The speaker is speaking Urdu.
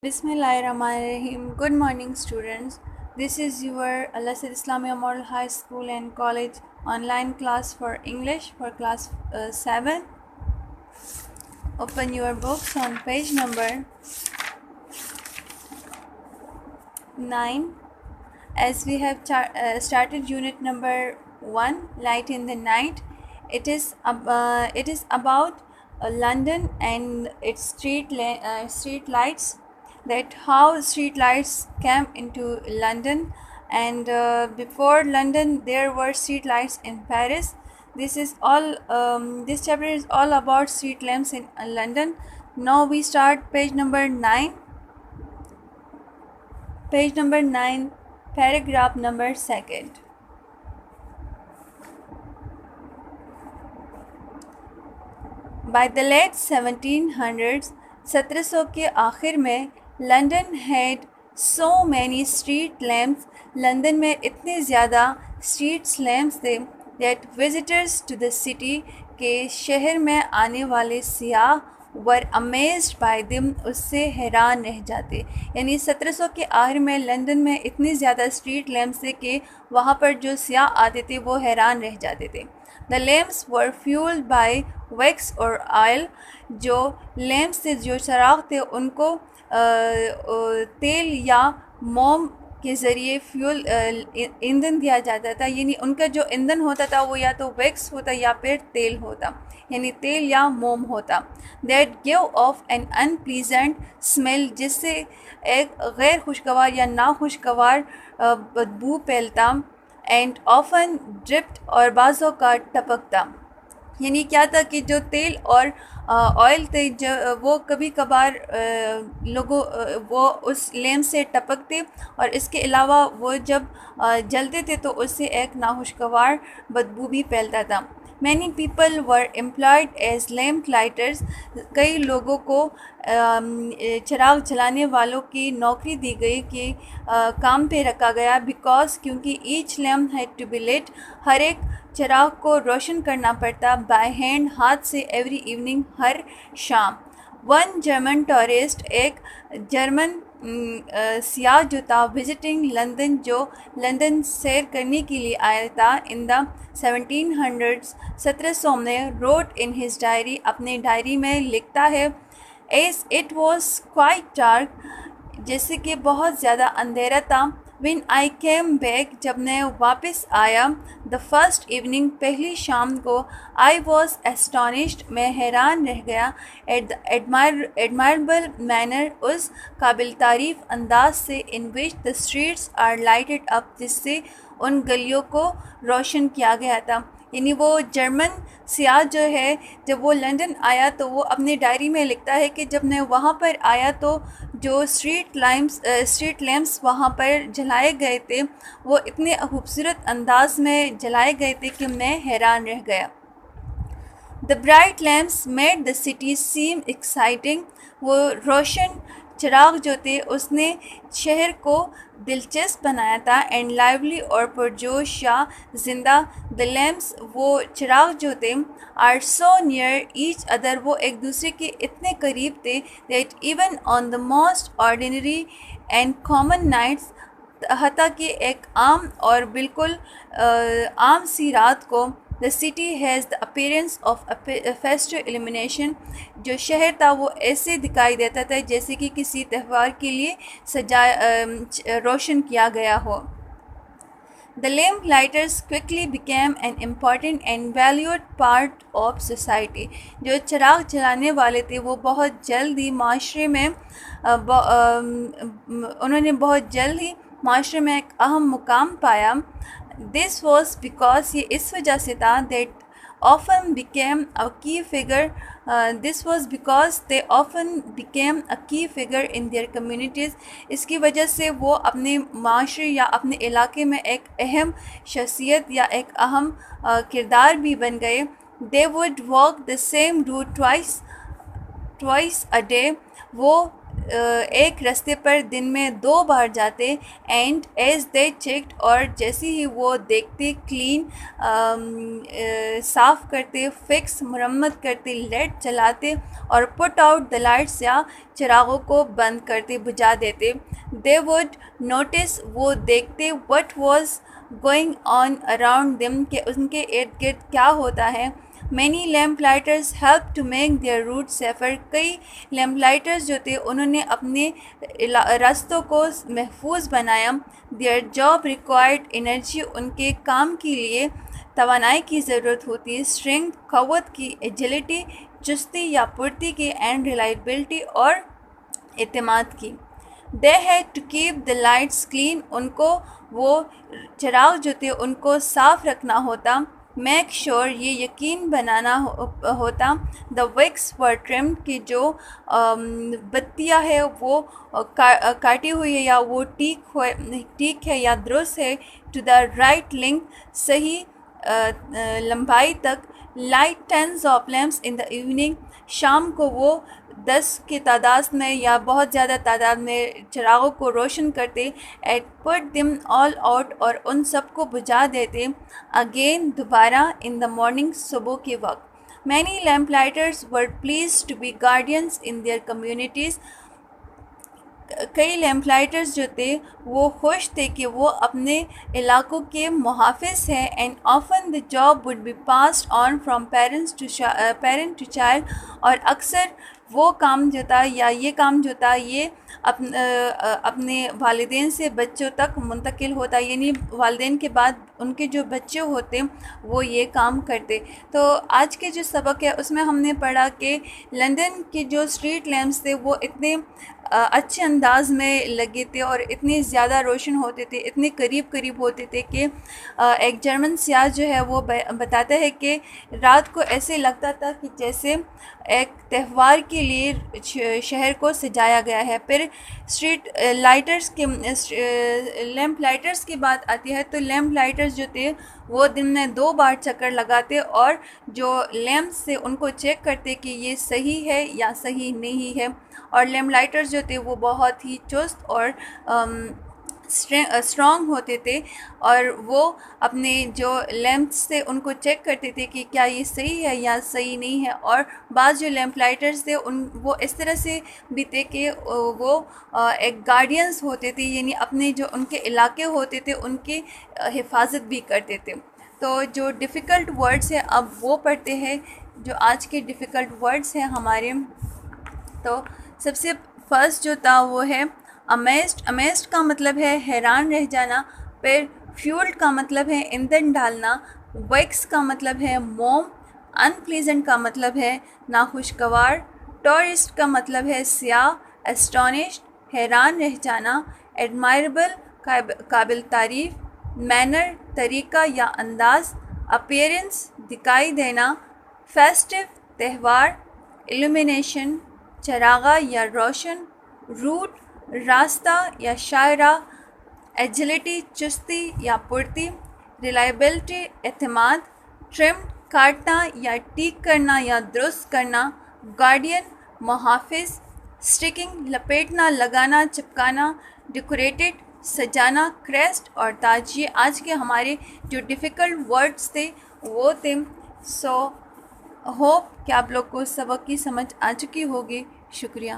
Bismillahirrahmanirrahim. Good morning, students. This is your Al Asad Islamia Model High School and College online class for English for class 7. Open your books on page number 9. As we have started unit number 1, Light in the Night. It is about London and its street lights, that how street lights came into London, and before London there were street lights in Paris. This chapter is all about street lamps in London. Now we start page number 9. Page number 9, paragraph number 2. By the late 1700s, 1700 کے آخر میں London had so many street lamps. London میں اتنے زیادہ street lamps تھے that visitors to the city کہ شہر میں آنے والے سیاح were amazed by them, اس سے حیران رہ جاتے. یعنی 1700 کے آخر میں لندن میں اتنی زیادہ اسٹریٹ لیمپس تھے کہ وہاں پر جو سیاح آتے تھے وہ حیران رہ جاتے تھے. The lamps were fueled by wax or oil. جو لیمپس تھے، جو چراغ تھے، ان کو تیل یا موم کے ذریعے ایندھن دیا جاتا تھا. یعنی ان کا جو ایندھن ہوتا تھا وہ یا تو ویکس ہوتا یا پھر تیل ہوتا، یعنی تیل یا موم ہوتا. That gave off an unpleasant smell، جس سے ایک غیر خوشگوار یا ناخوشگوار بدبو پھیلتا. اینڈ آفن ڈرپٹ، اور بعض اوقات ٹپکتا. یعنی کیا تھا کہ جو تیل اور آئل تھے وہ کبھی کبھار وہ اس لیمپ سے ٹپکتے، اور اس کے علاوہ وہ جب جلتے تھے تو اس سے ایک ناخوشگوار بدبو بھی پھیلتا تھا. Many people were employed as lamp lighters. کئی لوگوں کو چراغ جلانے والوں کی نوکری دی گئی کہ کام پہ رکھا گیا. بیکاز کیونکہ each lamp had to be lit، ہر ایک چراغ کو روشن کرنا پڑتا by hand، ہاتھ سے، every evening، ہر شام. One German tourist، ایک جرمن سیاح جو تھا، visiting لندن، جو لندن سیر کرنے کے لیے آیا تھا، in the 1700s، 1700 میں، wrote in his diary، اپنے ڈائری میں لکھتا ہے، as it was quite dark، جیسے کہ بہت زیادہ اندھیرا تھا. when I came back، جب میں واپس آیا، the first evening، پہلی شام کو، I was astonished، میں حیران رہ گیا، at the admirable manner، اس قابل تعریف انداز سے، in which the streets are lighted up، جس سے ان گلیوں کو روشن کیا گیا تھا. یعنی وہ جرمن سیاح جو ہے، جب وہ لندن آیا تو وہ اپنی ڈائری میں لکھتا ہے کہ جب میں وہاں پر آیا تو جو اسٹریٹ لیمپس وہاں پر جلائے گئے تھے وہ اتنے خوبصورت انداز میں جلائے گئے تھے کہ میں حیران رہ گیا. The bright lamps made the city seem exciting، وہ روشن چراغ جو تھے اس نے شہر کو دلچسپ بنایا تھا. اینڈ lively، اور پرجوش یا زندہ. The lamps، وہ چراغ جو تھے، are so near each other، وہ ایک دوسرے کے اتنے قریب تھے، that even on the most ordinary and common nights، حتیٰ کہ ایک عام اور بالکل عام سی رات کو، the city has the appearance of a festive illumination، جو شہر تھا وہ ایسے دکھائی دیتا تھا جیسے کہ کسی تہوار کے لیے روشن کیا گیا ہو. The lamp lighters quickly became an important and valued part of society، جو چراغ جلانے والے تھے وہ بہت جلد ہی معاشرے میں انہوں نے بہت جلد ہی معاشرے میں ایک اہم مقام پایا. This was because، یہ اس وجہ سے تھا، that often became a key figure، this was because they often became a key figure in their communities، اس کی وجہ سے وہ اپنے معاشرے یا اپنے علاقے میں ایک اہم شخصیت یا ایک اہم کردار بھی بن گئے. They would walk the same route twice a day، وہ ایک راستے پر دن میں 2 بار جاتے. اینڈ ایز دے چیکڈ، اور جیسے ہی وہ دیکھتے، کلین صاف کرتے، فکس مرمت کرتے، لیٹ جلاتے، اور پٹ آؤٹ دا لائٹس یا چراغوں کو بند کرتے، بجھا دیتے. دے وڈ نوٹس، وہ دیکھتے، what was going on around them, کہ ان کے ارد گرد کیا ہوتا ہے. Many lamp lighters help to make their route safer, کئی لیمپ لائٹرز جو تھے انہوں نے اپنے راستوں کو محفوظ بنایا. دیئر جاب ریکوائرڈ انرجی، ان کے کام کے لیے توانائی کی ضرورت ہوتی ہے. اسٹرینگتھ، قوت کی. ایجلٹی، چستی یا پھرتی کی. اینڈ ریلائبلٹی، اور اعتماد کی. They had to keep the lights clean, ان کو وہ چراغ جو تھے ان کو صاف رکھنا ہوتا. میک شور، یہ یقین بنانا ہوتا. دا وکس ور ٹرمڈ، کہ جو بتیاں ہے وہ کاٹی ہوئی ہے یا وہ ٹھیک ہے یا درست ہے. ٹو دا رائٹ لینتھ، صحیح لمبائی تک. Light tends of lamps in the evening, شام کو وہ 10 کی تعداد میں یا بہت زیادہ تعداد میں چراغوں کو روشن کرتے. At put them all out, اور ان سب کو بجھا دیتے. اگین، دوبارہ. ان دا مارننگ، صبح کے وقت. Many lamp lighters were pleased to be guardians in their communities, کئی لیمپ لائٹرز جو تھے وہ خوش تھے کہ وہ اپنے علاقوں کے محافظ ہیں. And often the job would be passed on from parent to child, اور اکثر وہ کام جو تھا یا یہ کام جو تھا یہ اپنے والدین سے بچوں تک منتقل ہوتا، یعنی والدین کے بعد ان کے جو بچے ہوتے وہ یہ کام کرتے. تو آج کے جو سبق ہے اس میں ہم نے پڑھا کہ لندن کے جو اسٹریٹ لیمپس تھے وہ اتنے اچھے انداز میں لگے تھے اور اتنے زیادہ روشن ہوتے تھے، اتنے قریب ہوتے تھے کہ ایک جرمن سیاح جو ہے وہ بتاتا ہے کہ رات کو ایسے لگتا تھا کہ جیسے ایک تہوار کے لیے شہر کو سجایا گیا ہے. پھر اسٹریٹ لائٹرز کے لیمپ لائٹرز کی بات آتی ہے تو لیمپ لائٹرز جو تھے وہ دن میں 2 بار چکر لگاتے اور جو لیمپس تھے ان کو چیک کرتے کہ یہ صحیح ہے یا صحیح نہیں ہے. اور لیمپ لائٹرز جو تھے وہ بہت ہی چست اور اسٹرانگ ہوتے تھے، اور وہ اپنے جو لیمپس تھے ان کو چیک کرتے تھے کہ کیا یہ صحیح ہے یا صحیح نہیں ہے. اور بعض جو لیمپ لائٹرز تھے وہ اس طرح سے بھی تھے کہ وہ ایک گارڈینز ہوتے تھے، یعنی اپنے جو ان کے علاقے ہوتے تھے ان کی حفاظت بھی کرتے تھے. تو جو ڈیفیکلٹ ورڈز ہیں اب وہ پڑھتے ہیں، جو آج کے ڈیفیکلٹ ورڈز ہیں ہمارے. تو سب سے فرسٹ جو تھا وہ ہے امیزڈ. امیزڈ کا مطلب ہے حیران رہ جانا. پھر فیولڈ کا مطلب ہے ایندھن ڈالنا. ویکس کا مطلب ہے موم. انپلیزنٹ کا مطلب ہے ناخوشگوار. ٹورسٹ کا مطلب ہے سیاح. اسٹونشڈ حیران رہ جانا. ایڈمائربل قابل تعریف. مینر طریقہ یا انداز. اپیرنس دکھائی دینا. فیسٹو تہوار. ایلومینیشن چراغا یا روشن. روٹ راستہ یا شاہراہ. ایجلٹی چستی یا پھرتی. ریلائبلٹی اعتماد. ٹرم کاٹنا یا ٹھیک کرنا یا درست کرنا. گارڈین محافظ. اسٹکنگ لپیٹنا لگانا چپکانا. ڈیکوریٹڈ سجانا. کریسٹ اور تاج. یہ آج کے ہمارے جو ڈیفیکلٹ ورڈز تھے وہ تھے. سو ہوپ کہ آپ لوگ کو سبق کی سمجھ آ چکی ہوگی. شکریہ.